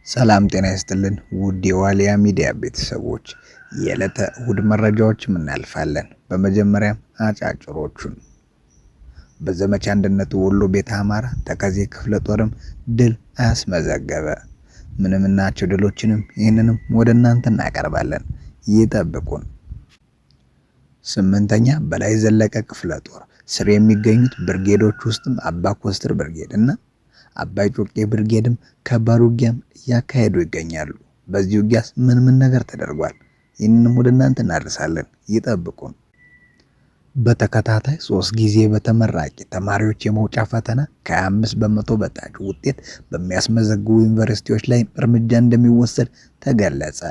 ሰላም ጤና ይስጥልን ውድ የዋልያ ሚዲያ ቤተሰቦች የዕለተ እሁድ መረጃዎች እናልፋለን። በመጀመሪያም አጫጭሮቹን በዘመቻ አንድነት ወሎ ቤተ አማራ ተከዜ ክፍለ ጦርም ድል አስመዘገበ። ምንምናቸው ድሎችንም ይህንንም ወደ እናንተ እናቀርባለን። ይጠብቁን። 8ኛ በላይ ዘለቀ ክፍለ ጦር ስር የሚገኙት ብርጌዶች ውስጥም አባ ኮስትር ብርጌድ እና አባይ ጮቄ ብርጌድም ከባድ ውጊያም እያካሄዱ ይገኛሉ። በዚህ ውጊያስ ምን ነገር ተደርጓል? ይህንንም ወደ እናንተ እናደርሳለን። ይጠብቁን። በተከታታይ 3 ጊዜ በተመራቂ ተማሪዎች የመውጫ ፈተና ከ5 በመቶ በታች ውጤት በሚያስመዘግቡ ዩኒቨርሲቲዎች ላይ እርምጃ እንደሚወሰድ ተገለጸ።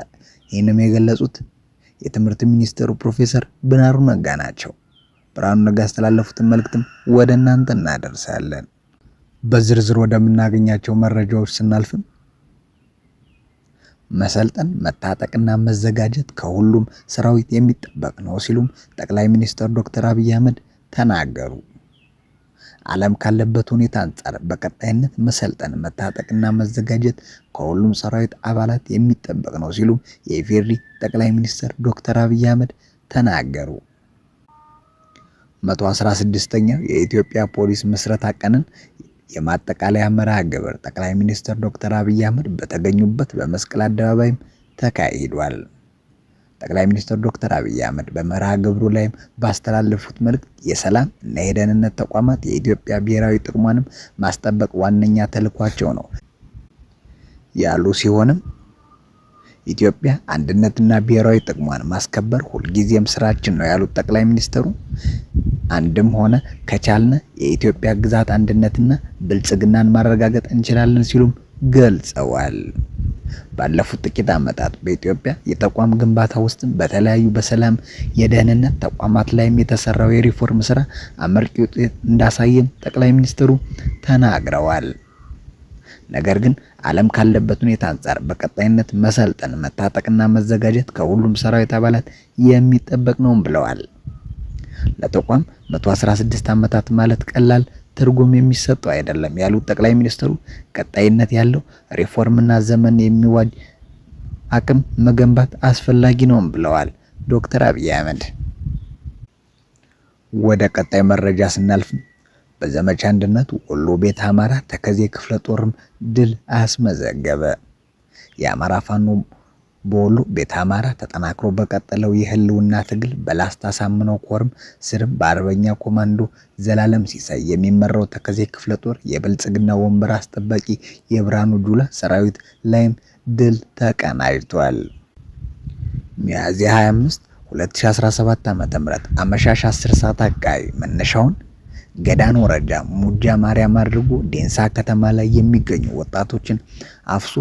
ይህንም የገለጹት የትምህርት ሚኒስትሩ ፕሮፌሰር ብርሃኑ ነጋ ናቸው። ብርሃኑ ነጋ ያስተላለፉትን መልእክትም ወደ እናንተ እናደርሳለን። በዝርዝር ወደምናገኛቸው መረጃዎች ስናልፍም መሰልጠን መታጠቅና መዘጋጀት ከሁሉም ሰራዊት የሚጠበቅ ነው ሲሉም ጠቅላይ ሚኒስትር ዶክተር አብይ አህመድ ተናገሩ። ዓለም ካለበት ሁኔታ አንጻር በቀጣይነት መሰልጠን መታጠቅና መዘጋጀት ከሁሉም ሰራዊት አባላት የሚጠበቅ ነው ሲሉም የኢፌዴሪ ጠቅላይ ሚኒስትር ዶክተር አብይ አህመድ ተናገሩ። 116ኛው የኢትዮጵያ ፖሊስ ምስረታ ቀንን የማጠቃለያ መርሃ ግብር ጠቅላይ ሚኒስትር ዶክተር አብይ አህመድ በተገኙበት በመስቀል አደባባይም ተካሂዷል። ጠቅላይ ሚኒስትር ዶክተር አብይ አህመድ በመርሃ ግብሩ ላይም ባስተላለፉት መልእክት የሰላም እና የደህንነት ተቋማት የኢትዮጵያ ብሔራዊ ጥቅሟንም ማስጠበቅ ዋነኛ ተልዕኳቸው ነው ያሉ ሲሆንም ኢትዮጵያ አንድነትና ብሔራዊ ጥቅሟን ማስከበር ሁልጊዜም ስራችን ነው ያሉት ጠቅላይ ሚኒስትሩ አንድም ሆነ ከቻልነ የኢትዮጵያ ግዛት አንድነትና ብልጽግናን ማረጋገጥ እንችላለን ሲሉም ገልጸዋል። ባለፉት ጥቂት ዓመታት በኢትዮጵያ የተቋም ግንባታ ውስጥ በተለያዩ በሰላም የደህንነት ተቋማት ላይም የተሰራው የሪፎርም ስራ አመርቂ ውጤት እንዳሳየም ጠቅላይ ሚኒስትሩ ተናግረዋል። ነገር ግን ዓለም ካለበት ሁኔታ አንጻር በቀጣይነት መሰልጠን መታጠቅና መዘጋጀት ከሁሉም ሰራዊት አባላት የሚጠበቅ ነው ብለዋል። ለተቋም 116 ዓመታት ማለት ቀላል ትርጉም የሚሰጠው አይደለም ያሉት ጠቅላይ ሚኒስትሩ ቀጣይነት ያለው ሪፎርምና ዘመን የሚዋጅ አቅም መገንባት አስፈላጊ ነው ብለዋል ዶክተር አብይ አህመድ። ወደ ቀጣይ መረጃ ስናልፍ በዘመቻ አንድነት ወሎ ቤተ አማራ ተከዜ ክፍለ ጦርም ድል አስመዘገበ። የአማራ ፋኖ በወሎ ቤተ አማራ ተጠናክሮ በቀጠለው የህልውና ትግል በላስታ ሳምነው ኮርም ስርም በአርበኛ ኮማንዶ ዘላለም ሲሳይ የሚመራው ተከዜ ክፍለ ጦር የብልጽግና ወንበር አስጠባቂ የብርሃኑ ጁላ ሰራዊት ላይም ድል ተቀናጅቷል። ሚያዝያ 25 2017 ዓ.ም አመሻሽ 10 ሰዓት አካባቢ መነሻውን ገዳን ወረዳ ሙጃ ማርያም አድርጎ ዴንሳ ከተማ ላይ የሚገኙ ወጣቶችን አፍሶ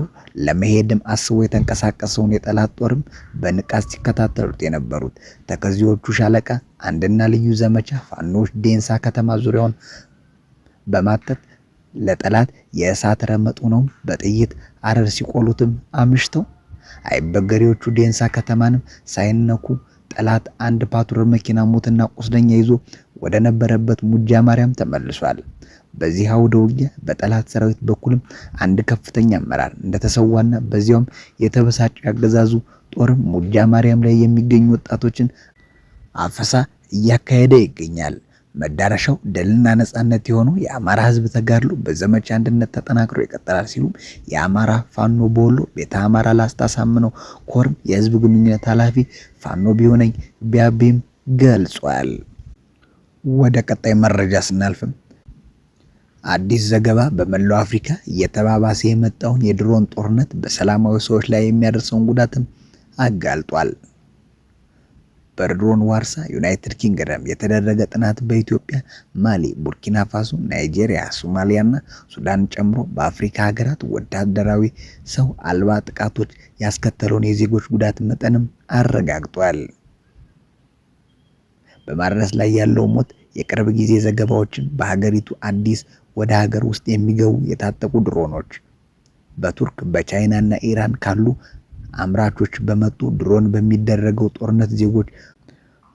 ለመሄድም አስቦ የተንቀሳቀሰውን የጠላት ጦርም በንቃት ሲከታተሉት የነበሩት ተከዚዎቹ ሻለቃ አንድና ልዩ ዘመቻ ፋኖች ዴንሳ ከተማ ዙሪያውን በማተት ለጠላት የእሳት ረመጡ ነው በጥይት አረር ሲቆሉትም አምሽተው አይበገሬዎቹ ዴንሳ ከተማንም ሳይነኩ ጠላት አንድ ፓትሮል መኪና ሞትና ቁስለኛ ይዞ ወደ ነበረበት ሙጃ ማርያም ተመልሷል። በዚህ አውደ ውጊያ በጠላት ሰራዊት በኩልም አንድ ከፍተኛ አመራር እንደተሰዋና በዚያውም የተበሳጨ ያገዛዙ ጦርም ሙጃ ማርያም ላይ የሚገኙ ወጣቶችን አፈሳ እያካሄደ ይገኛል። መዳረሻው ድልና ነጻነት የሆነው የአማራ ህዝብ ተጋድሎ በዘመቻ አንድነት ተጠናክሮ ይቀጥላል ሲሉም የአማራ ፋኖ በወሎ ቤተ አማራ ላስታ ሳምነው ኮርም የህዝብ ግንኙነት ኃላፊ ፋኖ ቢሆነኝ ቢያቤም ገልጿል። ወደ ቀጣይ መረጃ ስናልፍም አዲስ ዘገባ በመላው አፍሪካ እየተባባሰ የመጣውን የድሮን ጦርነት በሰላማዊ ሰዎች ላይ የሚያደርሰውን ጉዳትም አጋልጧል። በድሮን ዋርሳ ዩናይትድ ኪንግደም የተደረገ ጥናት በኢትዮጵያ፣ ማሊ፣ ቡርኪና ፋሶ፣ ናይጄሪያ፣ ሶማሊያና ሱዳን ጨምሮ በአፍሪካ ሀገራት ወታደራዊ ሰው አልባ ጥቃቶች ያስከተለውን የዜጎች ጉዳት መጠንም አረጋግጧል። በማድረስ ላይ ያለው ሞት የቅርብ ጊዜ ዘገባዎችን በሀገሪቱ አዲስ ወደ ሀገር ውስጥ የሚገቡ የታጠቁ ድሮኖች በቱርክ በቻይናና ኢራን ካሉ አምራቾች በመጡ ድሮን በሚደረገው ጦርነት ዜጎች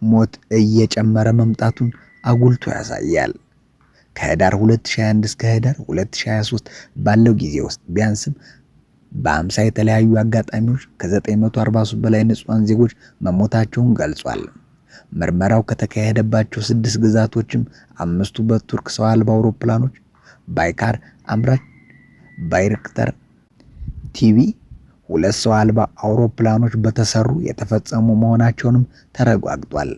ሞት እየጨመረ መምጣቱን አጉልቶ ያሳያል። ከህዳር 2021 እስከ ህዳር 2023 ባለው ጊዜ ውስጥ ቢያንስም በ50 የተለያዩ አጋጣሚዎች ከ943 በላይ ንጹሃን ዜጎች መሞታቸውን ገልጿል። ምርመራው ከተካሄደባቸው 6 ግዛቶችም 5ቱ በቱርክ ሰው አልባ አውሮፕላኖች ባይካር አምራች ባይረክተር ቲቪ 2 ሰው አልባ አውሮፕላኖች በተሰሩ የተፈጸሙ መሆናቸውንም ተረጋግጧል።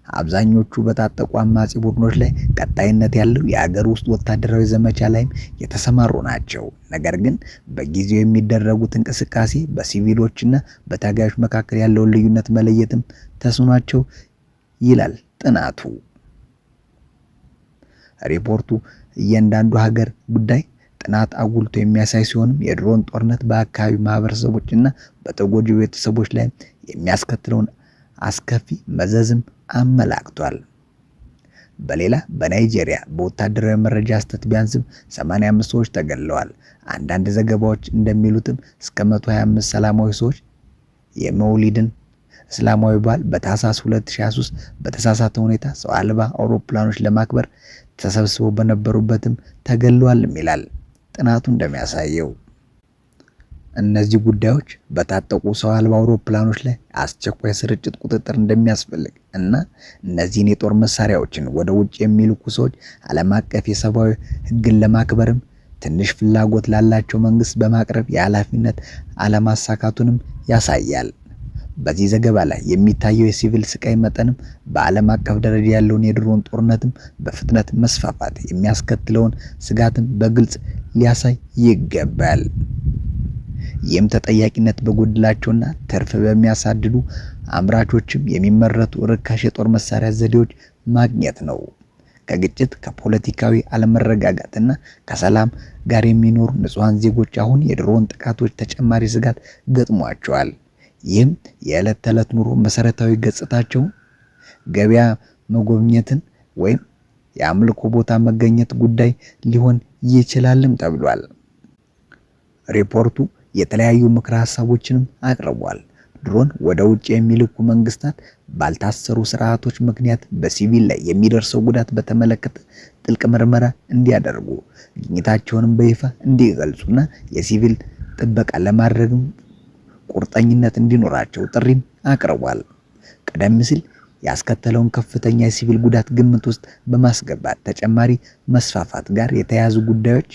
አብዛኞቹ በታጠቁ አማጺ ቡድኖች ላይ ቀጣይነት ያለው የአገር ውስጥ ወታደራዊ ዘመቻ ላይም የተሰማሩ ናቸው። ነገር ግን በጊዜው የሚደረጉት እንቅስቃሴ በሲቪሎችና በታጋዮች መካከል ያለውን ልዩነት መለየትም ተስኗቸው ይላል ጥናቱ። ሪፖርቱ እያንዳንዱ ሀገር ጉዳይ ጥናት አጉልቶ የሚያሳይ ሲሆንም የድሮን ጦርነት በአካባቢ ማህበረሰቦችና በተጎጂ ቤተሰቦች ላይ የሚያስከትለውን አስከፊ መዘዝም አመላክቷል። በሌላ በናይጄሪያ በወታደራዊ መረጃ ስህተት ቢያንስም 85 ሰዎች ተገድለዋል። አንዳንድ ዘገባዎች እንደሚሉትም እስከ 125 ሰላማዊ ሰዎች የመውሊድን እስላማዊ በዓል በታህሳስ 2023 በተሳሳተ ሁኔታ ሰው አልባ አውሮፕላኖች ለማክበር ተሰብስበው በነበሩበትም ተገድለዋልም ይላል ጥናቱ እንደሚያሳየው። እነዚህ ጉዳዮች በታጠቁ ሰው አልባ አውሮፕላኖች ላይ አስቸኳይ ስርጭት ቁጥጥር እንደሚያስፈልግ እና እነዚህን የጦር መሳሪያዎችን ወደ ውጭ የሚልኩ ሰዎች ዓለም አቀፍ የሰብአዊ ሕግን ለማክበርም ትንሽ ፍላጎት ላላቸው መንግስት በማቅረብ የኃላፊነት አለማሳካቱንም ያሳያል። በዚህ ዘገባ ላይ የሚታየው የሲቪል ስቃይ መጠንም በዓለም አቀፍ ደረጃ ያለውን የድሮን ጦርነትም በፍጥነት መስፋፋት የሚያስከትለውን ስጋትም በግልጽ ሊያሳይ ይገባል። ይህም ተጠያቂነት በጎደላቸውና ትርፍ በሚያሳድዱ አምራቾችም የሚመረቱ ርካሽ የጦር መሳሪያ ዘዴዎች ማግኘት ነው። ከግጭት ከፖለቲካዊ አለመረጋጋትና ከሰላም ጋር የሚኖሩ ንጹሃን ዜጎች አሁን የድሮን ጥቃቶች ተጨማሪ ስጋት ገጥሟቸዋል። ይህም የዕለት ተዕለት ኑሮ መሰረታዊ ገጽታቸውን ገበያ መጎብኘትን ወይም የአምልኮ ቦታ መገኘት ጉዳይ ሊሆን ይችላልም ተብሏል። ሪፖርቱ የተለያዩ ምክረ ሀሳቦችንም አቅርቧል። ድሮን ወደ ውጭ የሚልኩ መንግስታት ባልታሰሩ ስርዓቶች ምክንያት በሲቪል ላይ የሚደርሰው ጉዳት በተመለከተ ጥልቅ ምርመራ እንዲያደርጉ፣ ግኝታቸውንም በይፋ እንዲገልጹና የሲቪል ጥበቃ ለማድረግም ቁርጠኝነት እንዲኖራቸው ጥሪም አቅርቧል። ቀደም ሲል ያስከተለውን ከፍተኛ የሲቪል ጉዳት ግምት ውስጥ በማስገባት ተጨማሪ መስፋፋት ጋር የተያያዙ ጉዳዮች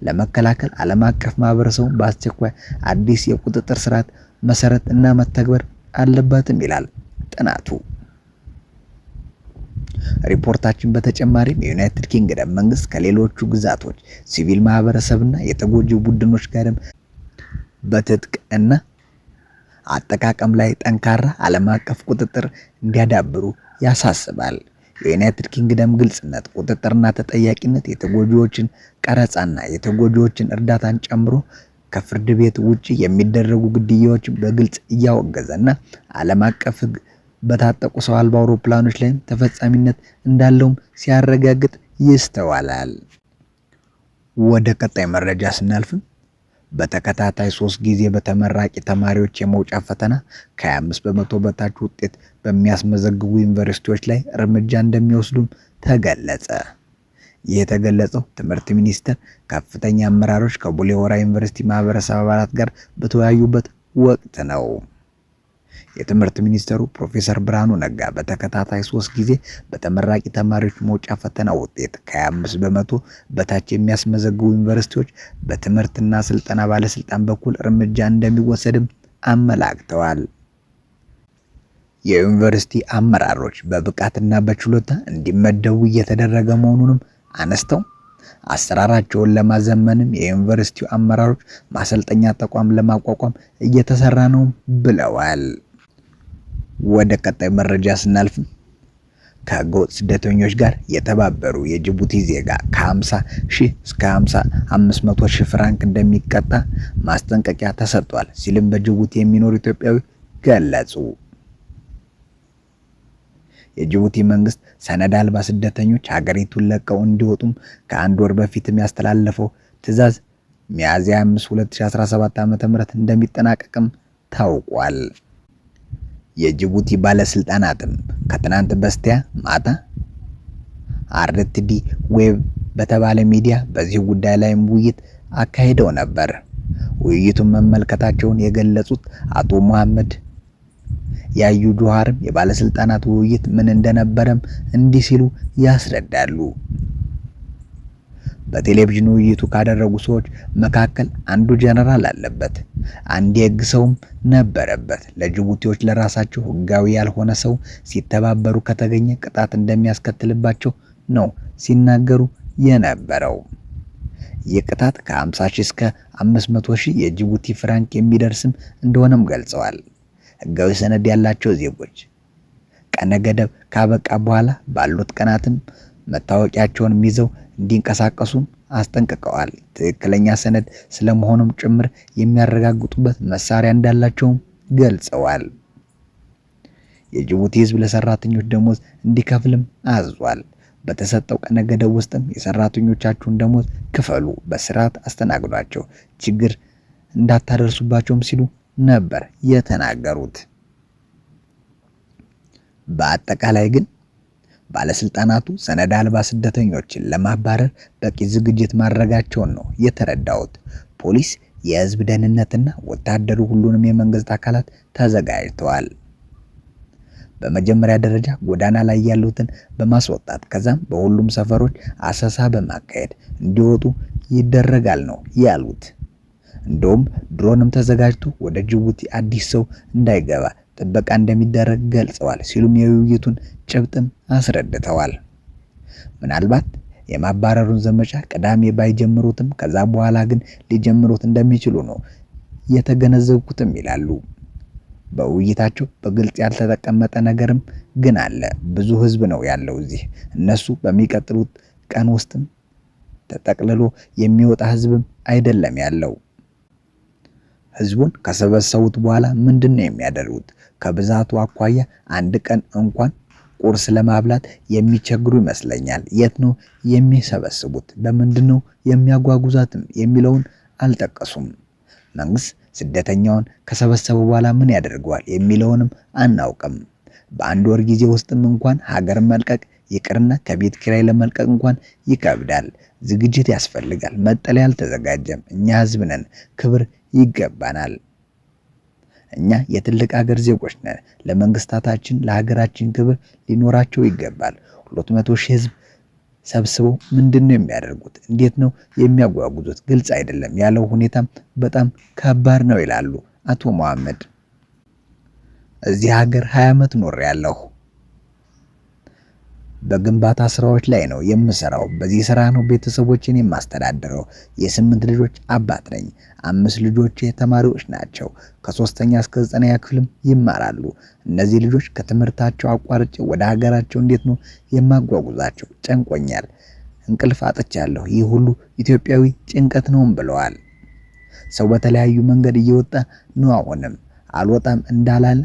ለመከላከል ዓለም አቀፍ ማህበረሰቡ በአስቸኳይ አዲስ የቁጥጥር ስርዓት መሰረት እና መተግበር አለበትም ይላል ጥናቱ። ሪፖርታችን በተጨማሪም የዩናይትድ ኪንግደም መንግስት ከሌሎቹ ግዛቶች ሲቪል ማህበረሰብና የተጎጂ ቡድኖች ጋርም በትጥቅ እና አጠቃቀም ላይ ጠንካራ ዓለም አቀፍ ቁጥጥር እንዲያዳብሩ ያሳስባል። የዩናይትድ ኪንግደም ግልጽነት፣ ቁጥጥርና ተጠያቂነት የተጎጂዎችን ቀረጻና የተጎጂዎችን እርዳታን ጨምሮ ከፍርድ ቤት ውጪ የሚደረጉ ግድያዎችን በግልጽ እያወገዘና ዓለም አቀፍ ሕግ በታጠቁ ሰው አልባ አውሮፕላኖች ላይ ተፈጻሚነት እንዳለውም ሲያረጋግጥ ይስተዋላል። ወደ ቀጣይ መረጃ ስናልፍም በተከታታይ 3 ጊዜ በተመራቂ ተማሪዎች የመውጫ ፈተና ከ25 በመቶ በታች ውጤት በሚያስመዘግቡ ዩኒቨርሲቲዎች ላይ እርምጃ እንደሚወስዱም ተገለጸ። ይህ የተገለጸው ትምህርት ሚኒስቴር ከፍተኛ አመራሮች ከቡሌ ሆራ ዩኒቨርሲቲ ማህበረሰብ አባላት ጋር በተወያዩበት ወቅት ነው። የትምህርት ሚኒስትሩ ፕሮፌሰር ብርሃኑ ነጋ በተከታታይ 3 ጊዜ በተመራቂ ተማሪዎች መውጫ ፈተና ውጤት ከ25 በመቶ በታች የሚያስመዘግቡ ዩኒቨርሲቲዎች በትምህርትና ስልጠና ባለስልጣን በኩል እርምጃ እንደሚወሰድም አመላክተዋል። የዩኒቨርሲቲ አመራሮች በብቃትና በችሎታ እንዲመደቡ እየተደረገ መሆኑንም አነስተው አሰራራቸውን ለማዘመንም የዩኒቨርሲቲው አመራሮች ማሰልጠኛ ተቋም ለማቋቋም እየተሰራ ነው ብለዋል። ወደ ቀጣይ መረጃ ስናልፍ ከህገወጥ ስደተኞች ጋር የተባበሩ የጅቡቲ ዜጋ ከ50 ሺህ እስከ 500 ሺህ ፍራንክ እንደሚቀጣ ማስጠንቀቂያ ተሰጥቷል ሲልም በጅቡቲ የሚኖሩ ኢትዮጵያዊ ገለጹ። የጅቡቲ መንግስት ሰነድ አልባ ስደተኞች ሀገሪቱን ለቀው እንዲወጡም ከ1 ወር በፊትም ያስተላለፈው ትዕዛዝ ሚያዝያ 5 2017 ዓ.ም እንደሚጠናቀቅም ታውቋል። የጅቡቲ ባለስልጣናትም ከትናንት በስቲያ ማታ አርቲዲ ዌብ በተባለ ሚዲያ በዚህ ጉዳይ ላይ ውይይት አካሂደው ነበር። ውይይቱን መመልከታቸውን የገለጹት አቶ መሐመድ ያዩ ጆሃርም የባለስልጣናት ውይይት ምን እንደነበረም እንዲህ ሲሉ ያስረዳሉ። በቴሌቪዥን ውይይቱ ካደረጉ ሰዎች መካከል አንዱ ጀነራል አለበት፣ አንድ የህግ ሰውም ነበረበት። ለጅቡቲዎች ለራሳቸው ህጋዊ ያልሆነ ሰው ሲተባበሩ ከተገኘ ቅጣት እንደሚያስከትልባቸው ነው ሲናገሩ የነበረው። የቅጣት ከ50 ሺህ እስከ 500 ሺህ የጅቡቲ ፍራንክ የሚደርስም እንደሆነም ገልጸዋል። ህጋዊ ሰነድ ያላቸው ዜጎች ቀነ ገደብ ካበቃ በኋላ ባሉት ቀናትም መታወቂያቸውን ይዘው እንዲንቀሳቀሱም አስጠንቅቀዋል። ትክክለኛ ሰነድ ስለመሆኑም ጭምር የሚያረጋግጡበት መሳሪያ እንዳላቸውም ገልጸዋል። የጅቡቲ ህዝብ ለሰራተኞች ደሞዝ እንዲከፍልም አዟል። በተሰጠው ቀነ ገደብ ውስጥም የሰራተኞቻችሁን ደሞዝ ክፈሉ፣ በስርዓት አስተናግዷቸው፣ ችግር እንዳታደርሱባቸውም ሲሉ ነበር የተናገሩት። በአጠቃላይ ግን ባለስልጣናቱ ሰነድ አልባ ስደተኞችን ለማባረር በቂ ዝግጅት ማድረጋቸውን ነው የተረዳሁት። ፖሊስ፣ የህዝብ ደህንነትና ወታደሩ ሁሉንም የመንግስት አካላት ተዘጋጅተዋል። በመጀመሪያ ደረጃ ጎዳና ላይ ያሉትን በማስወጣት ከዛም በሁሉም ሰፈሮች አሰሳ በማካሄድ እንዲወጡ ይደረጋል ነው ያሉት። እንደውም ድሮንም ተዘጋጅቶ ወደ ጅቡቲ አዲስ ሰው እንዳይገባ ጥበቃ እንደሚደረግ ገልጸዋል ሲሉም የውይይቱን ጭብጥም አስረድተዋል። ምናልባት የማባረሩን ዘመቻ ቅዳሜ ባይጀምሩትም ከዛ በኋላ ግን ሊጀምሩት እንደሚችሉ ነው የተገነዘብኩትም ይላሉ። በውይይታቸው በግልጽ ያልተቀመጠ ነገርም ግን አለ። ብዙ ህዝብ ነው ያለው እዚህ። እነሱ በሚቀጥሉት ቀን ውስጥም ተጠቅልሎ የሚወጣ ህዝብም አይደለም ያለው። ህዝቡን ከሰበሰቡት በኋላ ምንድነው የሚያደርጉት? ከብዛቱ አኳያ አንድ ቀን እንኳን ቁርስ ለማብላት የሚቸግሩ ይመስለኛል። የት ነው የሚሰበስቡት? በምንድነው የሚያጓጉዛትም የሚለውን አልጠቀሱም። መንግስት ስደተኛውን ከሰበሰቡ በኋላ ምን ያደርገዋል የሚለውንም አናውቅም። በአንድ ወር ጊዜ ውስጥም እንኳን ሀገር መልቀቅ ይቅርና ከቤት ኪራይ ለመልቀቅ እንኳን ይከብዳል። ዝግጅት ያስፈልጋል። መጠለያ አልተዘጋጀም። እኛ ህዝብ ነን፣ ክብር ይገባናል። እኛ የትልቅ ሀገር ዜጎች ነን። ለመንግስታታችን ለሀገራችን ክብር ሊኖራቸው ይገባል። 200 ሺህ ህዝብ ሰብስበው ምንድነው የሚያደርጉት? እንዴት ነው የሚያጓጉዙት? ግልጽ አይደለም። ያለው ሁኔታም በጣም ከባድ ነው ይላሉ አቶ መሐመድ። እዚህ ሀገር 20 ዓመት ኖሬያለሁ። በግንባታ ስራዎች ላይ ነው የምሰራው። በዚህ ስራ ነው ቤተሰቦችን የማስተዳድረው። የ8 ልጆች አባት ነኝ። 5 ልጆቼ ተማሪዎች ናቸው። ከ3ኛ እስከ 9ኛ ክፍልም ይማራሉ። እነዚህ ልጆች ከትምህርታቸው አቋርጬ ወደ ሀገራቸው እንዴት ነው የማጓጉዛቸው? ጨንቆኛል፣ እንቅልፍ አጥቻለሁ። ይህ ሁሉ ኢትዮጵያዊ ጭንቀት ነውም ብለዋል። ሰው በተለያዩ መንገድ እየወጣ ነው። አሁንም አልወጣም እንዳላለ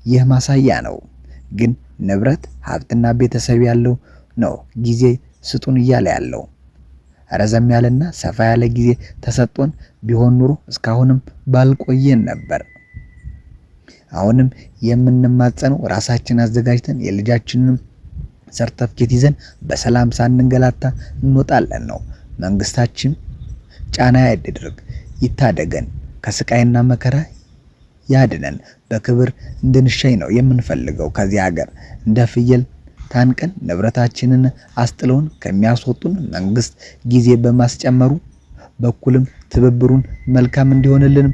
ይህ ማሳያ ነው። ግን ንብረት ሀብትና ቤተሰብ ያለው ነው ጊዜ ስጡን እያለ ያለው። ረዘም ያለና ሰፋ ያለ ጊዜ ተሰጥቶን ቢሆን ኑሮ እስካሁንም ባልቆየን ነበር። አሁንም የምንማጸነው ራሳችን አዘጋጅተን የልጃችንን ሰርተፍኬት ይዘን በሰላም ሳንንገላታ እንወጣለን ነው። መንግስታችን ጫና ያድርግ፣ ይታደገን፣ ከስቃይና መከራ ያድነን። በክብር እንድንሸኝ ነው የምንፈልገው። ከዚህ ሀገር እንደ ፍየል ታንቀን ንብረታችንን አስጥለውን ከሚያስወጡን መንግስት ጊዜ በማስጨመሩ በኩልም ትብብሩን መልካም እንዲሆንልንም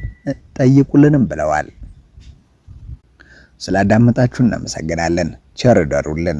ጠይቁልንም ብለዋል። ስላዳመጣችሁ እናመሰግናለን። ቸር ደሩልን።